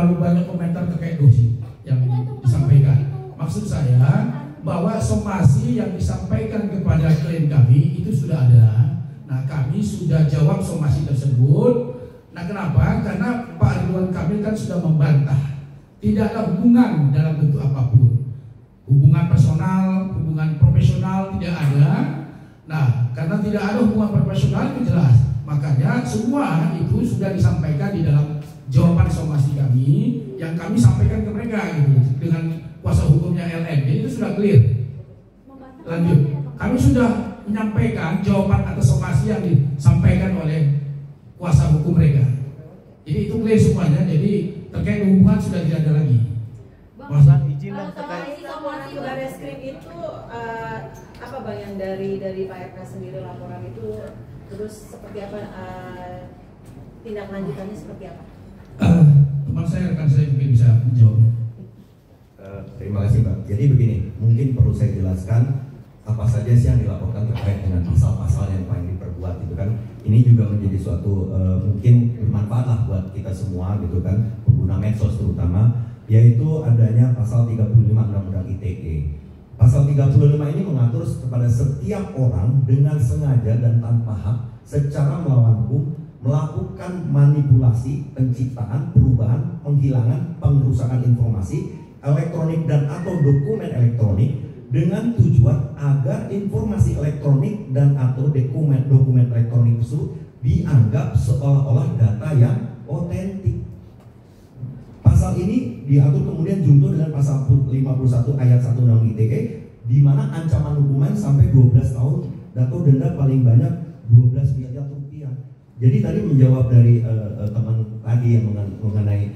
terlalu banyak komentar terkait dosis yang disampaikan. Maksud saya bahwa somasi yang disampaikan kepada klien kami itu sudah ada. Nah, kami sudah jawab somasi tersebut. Nah, kenapa? Karena Pak Ridwan Kamil kan sudah membantah tidak ada hubungan dalam bentuk apapun, hubungan personal, hubungan profesional tidak ada. Nah, karena tidak ada hubungan profesional itu jelas, makanya semua itu sudah disampaikan di dalam jawaban somasi kami yang kami sampaikan ke mereka gitu, dengan kuasa hukumnya LM. Jadi itu sudah clear. Lanjut, kami sudah menyampaikan jawaban atas somasi yang disampaikan oleh kuasa hukum mereka. Jadi itu clear semuanya. Jadi terkait hubungan sudah tidak ada lagi. Bang, izin kalau terkait somasi Barreskrim itu apa bang yang dari Pak RK sendiri laporan itu, terus seperti apa tindak lanjutannya seperti apa? Teman saya, rekan saya mungkin bisa menjawab. Terima kasih Mbak. Jadi begini, mungkin perlu saya jelaskan apa saja sih yang dilaporkan terkait dengan pasal-pasal yang paling diperbuat gitu kan. Ini juga menjadi suatu mungkin bermanfaat lah buat kita semua gitu kan, pengguna medsos terutama, yaitu adanya pasal 35 Undang-Undang ITE. Pasal 35 ini mengatur kepada setiap orang dengan sengaja dan tanpa hak secara melawan hukum melakukan manipulasi, penciptaan, perubahan, penghilangan, pengrusakan informasi elektronik dan atau dokumen elektronik dengan tujuan agar informasi elektronik dan atau dokumen elektronik tersebut dianggap seolah-olah data yang otentik. Pasal ini diatur kemudian junto dengan pasal 51 ayat 1 Undang-Undang ITE, di mana ancaman hukuman sampai 12 tahun atau denda paling banyak 12 miliar rupiah. Jadi tadi menjawab dari teman tadi yang mengenai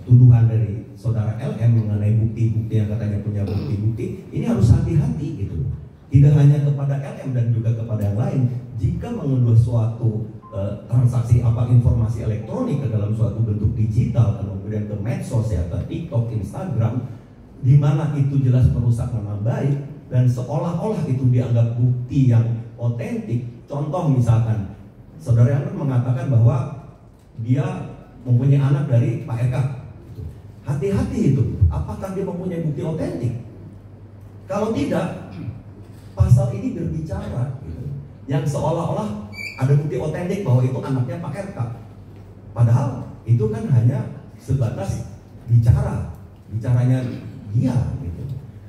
tuduhan dari saudara LM mengenai bukti-bukti yang katanya punya bukti-bukti, ini harus hati-hati gitu. Tidak hanya kepada LM dan juga kepada yang lain. Jika mengunduh suatu transaksi informasi elektronik ke dalam suatu bentuk digital, kemudian ke medsos ya, ke TikTok, Instagram, di mana itu jelas merusak nama baik dan seolah-olah itu dianggap bukti yang otentik. Contoh misalkan, saudara yang mengatakan bahwa dia mempunyai anak dari Pak RK. Hati-hati itu, apakah dia mempunyai bukti otentik? Kalau tidak, pasal ini berbicara gitu, yang seolah-olah ada bukti otentik bahwa itu anaknya Pak RK. Padahal itu kan hanya sebatas bicaranya dia gitu.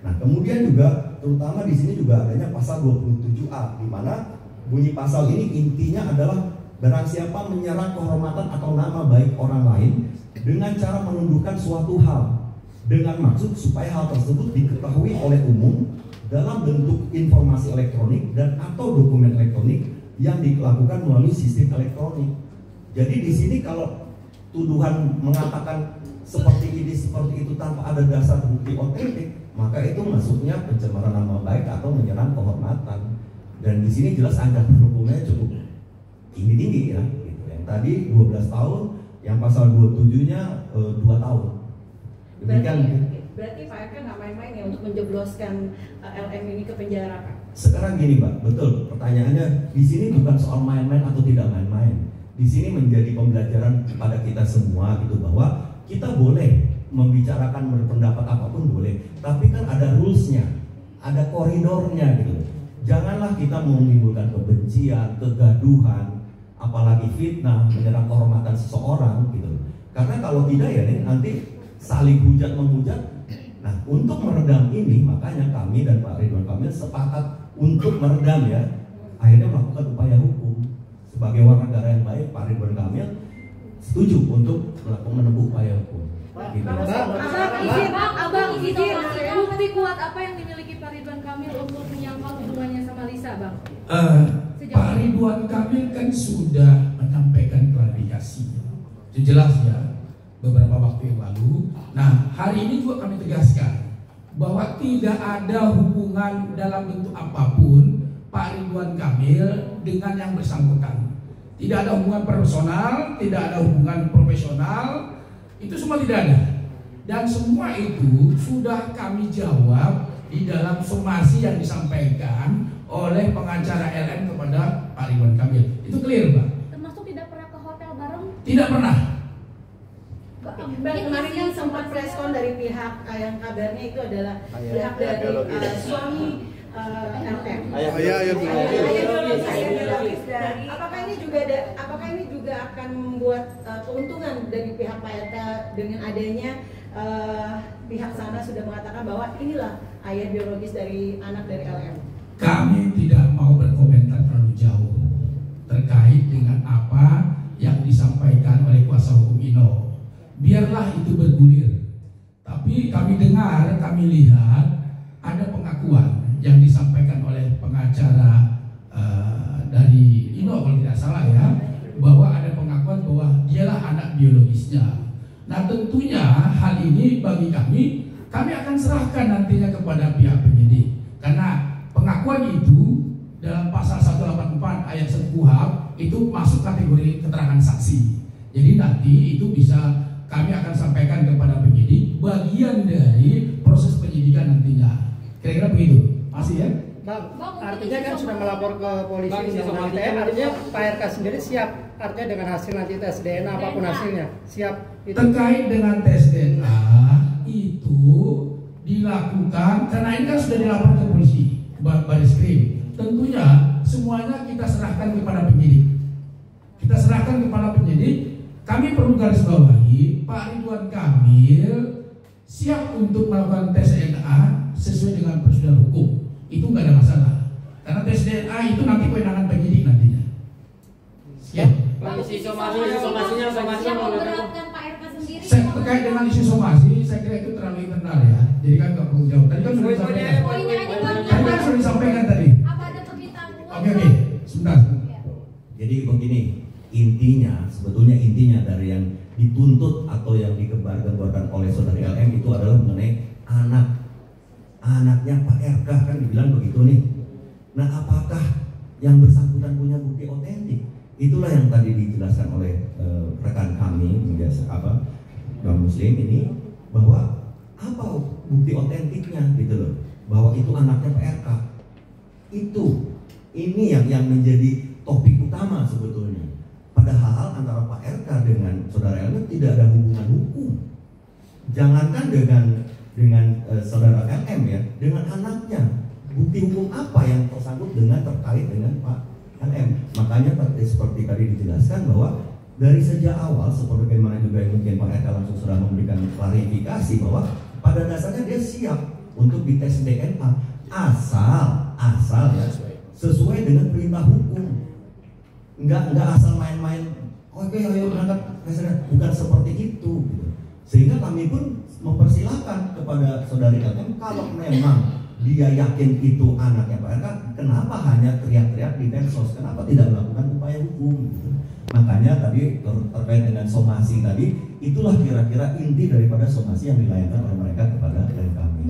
Nah, kemudian juga terutama di sini juga adanya pasal 27A, di mana bunyi pasal ini intinya adalah barang siapa menyerang kehormatan atau nama baik orang lain dengan cara menundukkan suatu hal dengan maksud supaya hal tersebut diketahui oleh umum dalam bentuk informasi elektronik dan atau dokumen elektronik yang dilakukan melalui sistem elektronik. Jadi di sini kalau tuduhan mengatakan seperti ini seperti itu tanpa ada dasar bukti otentik, maka itu masuknya pencemaran nama baik atau menyerang kehormatan. Dan di sini jelas ancaman hukumnya cukup tinggi ya. Gitu. Yang tadi 12 tahun, yang pasal 27-nya 2 tahun. Demikian. Berarti Pak RK nggak main-main ya untuk menjebloskan LM ini ke penjara, Pak? Sekarang gini, Mbak, betul. Pertanyaannya di sini bukan soal main-main atau tidak main-main. Di sini menjadi pembelajaran kepada kita semua gitu, bahwa kita boleh membicarakan berpendapat apapun boleh, tapi kan ada rules-nya, ada koridornya gitu. Janganlah kita menimbulkan kebencian, kegaduhan, apalagi fitnah, menyerang kehormatan seseorang gitu. Karena kalau tidak ya nanti saling hujat menghujat. Nah, untuk meredam ini makanya kami dan Pak Ridwan Kamil sepakat untuk meredam ya. Akhirnya melakukan upaya hukum. Sebagai warga negara yang baik, Pak Ridwan Kamil setuju untuk menempuh upaya hukum. Gitu. Abang izin, bukti kuat apa yang dimiliki Pak Ridwan Kamil untuk menyangkal hubungannya sama Lisa, Bang? Pak Ridwan Kamil kan sudah menyampaikan klarifikasi, jelas ya, beberapa waktu yang lalu. Nah, hari ini juga kami tegaskan bahwa tidak ada hubungan dalam bentuk apapun Pak Ridwan Kamil dengan yang bersangkutan. Tidak ada hubungan personal, tidak ada hubungan profesional, itu semua tidak ada. Dan semua itu sudah kami jawab di dalam somasi yang disampaikan oleh pengacara LM kepada Pak Ridwan Kamil. Itu clear, Pak? Termasuk tidak pernah ke hotel bareng? Tidak pernah. Kemarin kan sempat preskon dari pihak yang kabarnya itu adalah pihak dari suami LM. Ayah biologis dari. Apakah ini juga akan membuat keuntungan dari pihak Pak RK dengan adanya pihak sana sudah mengatakan bahwa inilah ayah biologis dari anak dari LM? Kami tidak mau berkomentar terlalu jauh terkait dengan apa yang disampaikan oleh kuasa hukum Ino. Biarlah itu bergulir. Tapi kami dengar, kami lihat ada pengakuan yang disampaikan oleh pengacara dari Ino kalau tidak salah ya, bahwa ada pengakuan bahwa dialah anak biologisnya. Nah tentunya hal ini bagi kami akan serahkan nantinya kepada pihak penyidik, karena pengakuan itu dalam pasal 184 ayat 1 KUHP itu masuk kategori keterangan saksi. Jadi nanti itu bisa kami akan sampaikan kepada penyidik bagian dari proses penyidikan nantinya. Kira-kira begitu, masih ya? Bang, artinya kan sudah melapor ke polisi undang-undang ITE, artinya Pak RK sendiri siap, artinya dengan hasil nanti tes DNA apapun hasilnya, siap itu. Terkait dengan tes DNA itu dilakukan karena ini kan sudah dilaporkan ke polisi, Barreskrim. Tentunya semuanya kita serahkan kepada penyidik. Kita serahkan kepada penyidik. Kami perlu garis bawahi, Pak Ridwan Kamil siap untuk melakukan tes DNA sesuai dengan prosedur hukum. Itu nggak ada masalah. Karena tes DNA itu nanti kewenangan penyidik nantinya. Sekian. Somasinya memberatkan Pak RK sendiri. Terkait dengan isu somasi, saya kira itu terlalu internal ya. Jadi kan nggak perlu jawab. Tadi kan sudah disampaikan. Tadi kan sudah disampaikan tadi. Apa ada permintaan? Oke, sebentar. Jadi begini, sebetulnya intinya dari yang dituntut atau yang digembar-gemborkan oleh saudari LM itu adalah mengenai anaknya Pak RK, kan dibilang begitu nih. Nah, apakah yang bersangkutan punya bukti otentik? Itulah yang tadi dijelaskan oleh rekan kami, Bang Muslim ini, bahwa apa bukti otentiknya gitu loh, bahwa itu anaknya Pak RK. Ini yang menjadi topik utama sebetulnya. Padahal antara Pak RK dengan saudara LM tidak ada hubungan hukum. Jangankan dengan saudara LM ya, dengan anaknya. Bukti hukum apa yang tersangkut terkait dengan Pak LM? Makanya seperti tadi dijelaskan bahwa dari sejak awal, seperti bagaimana juga mungkin Pak RK langsung sudah memberikan klarifikasi bahwa pada dasarnya dia siap untuk dites DNA asal ya sesuai dengan perintah hukum. Enggak asal main-main. Oke, ayo berangkat, bukan seperti itu gitu. Sehingga kami pun mempersilahkan kepada saudari LM, kalau memang dia yakin itu anaknya Pak RK, kenapa hanya teriak-teriak di medsos? Kenapa tidak melakukan upaya hukum gitu. Makanya tadi terkait dengan somasi tadi, itulah kira-kira inti daripada somasi yang dilayangkan oleh mereka kepada klien kami.